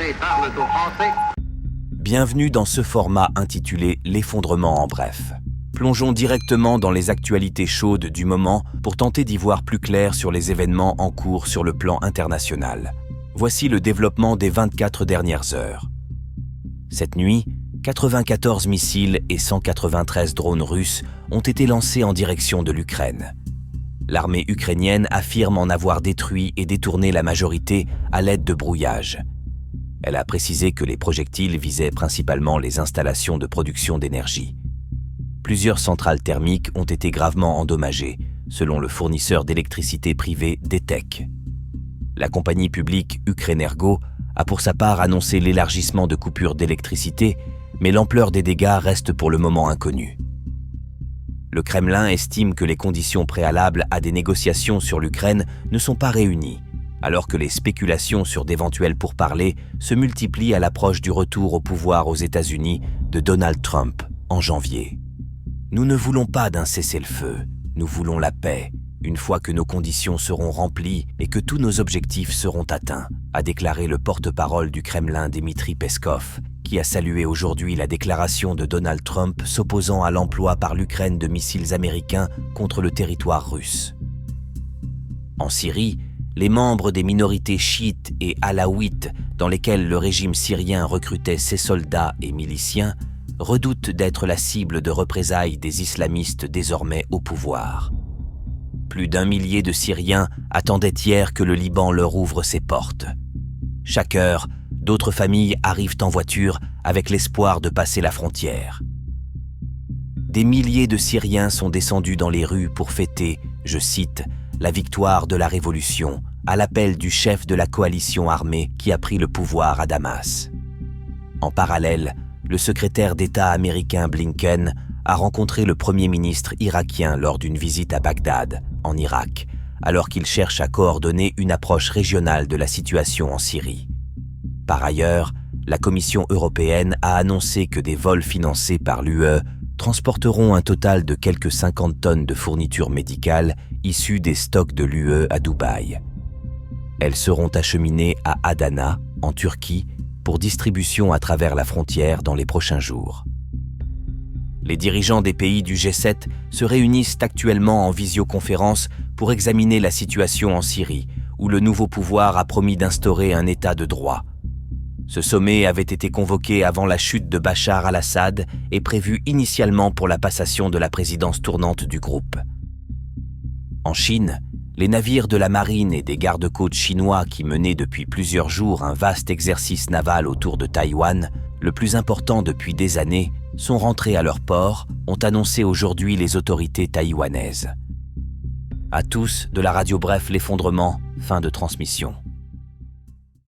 Français parlent aux Français. Bienvenue dans ce format intitulé « L'effondrement en bref ». Plongeons directement dans les actualités chaudes du moment pour tenter d'y voir plus clair sur les événements en cours sur le plan international. Voici le développement des 24 dernières heures. Cette nuit, 94 missiles et 193 drones russes ont été lancés en direction de l'Ukraine. L'armée ukrainienne affirme en avoir détruit et détourné la majorité à l'aide de brouillage. Elle a précisé que les projectiles visaient principalement les installations de production d'énergie. Plusieurs centrales thermiques ont été gravement endommagées, selon le fournisseur d'électricité privé DTEK. La compagnie publique Ukrenergo a pour sa part annoncé l'élargissement de coupures d'électricité, mais l'ampleur des dégâts reste pour le moment inconnue. Le Kremlin estime que les conditions préalables à des négociations sur l'Ukraine ne sont pas réunies, alors que les spéculations sur d'éventuels pourparlers se multiplient à l'approche du retour au pouvoir aux États-Unis de Donald Trump en janvier. Nous ne voulons pas d'un cessez-le-feu, nous voulons la paix, une fois que nos conditions seront remplies et que tous nos objectifs seront atteints, a déclaré le porte-parole du Kremlin Dmitri Peskov, qui a salué aujourd'hui la déclaration de Donald Trump s'opposant à l'emploi par l'Ukraine de missiles américains contre le territoire russe. En Syrie, les membres des minorités chiites et alaouites dans lesquelles le régime syrien recrutait ses soldats et miliciens redoutent d'être la cible de représailles des islamistes désormais au pouvoir. Plus d'1 millier de Syriens attendaient hier que le Liban leur ouvre ses portes. Chaque heure, d'autres familles arrivent en voiture avec l'espoir de passer la frontière. Des milliers de Syriens sont descendus dans les rues pour fêter, je cite, « la victoire de la révolution » à l'appel du chef de la coalition armée qui a pris le pouvoir à Damas. En parallèle, le secrétaire d'État américain Blinken a rencontré le Premier ministre irakien lors d'une visite à Bagdad, en Irak, alors qu'il cherche à coordonner une approche régionale de la situation en Syrie. Par ailleurs, la Commission européenne a annoncé que des vols financés par l'UE transporteront un total de quelques 50 tonnes de fournitures médicales issues des stocks de l'UE à Dubaï. Elles seront acheminées à Adana, en Turquie, pour distribution à travers la frontière dans les prochains jours. Les dirigeants des pays du G7 se réunissent actuellement en visioconférence pour examiner la situation en Syrie, où le nouveau pouvoir a promis d'instaurer un état de droit. Ce sommet avait été convoqué avant la chute de Bachar al-Assad et prévu initialement pour la passation de la présidence tournante du groupe. En Chine, les navires de la marine et des gardes-côtes chinois qui menaient depuis plusieurs jours un vaste exercice naval autour de Taïwan, le plus important depuis des années, sont rentrés à leur port, ont annoncé aujourd'hui les autorités taïwanaises. À tous, de la radio Bref, l'effondrement, fin de transmission.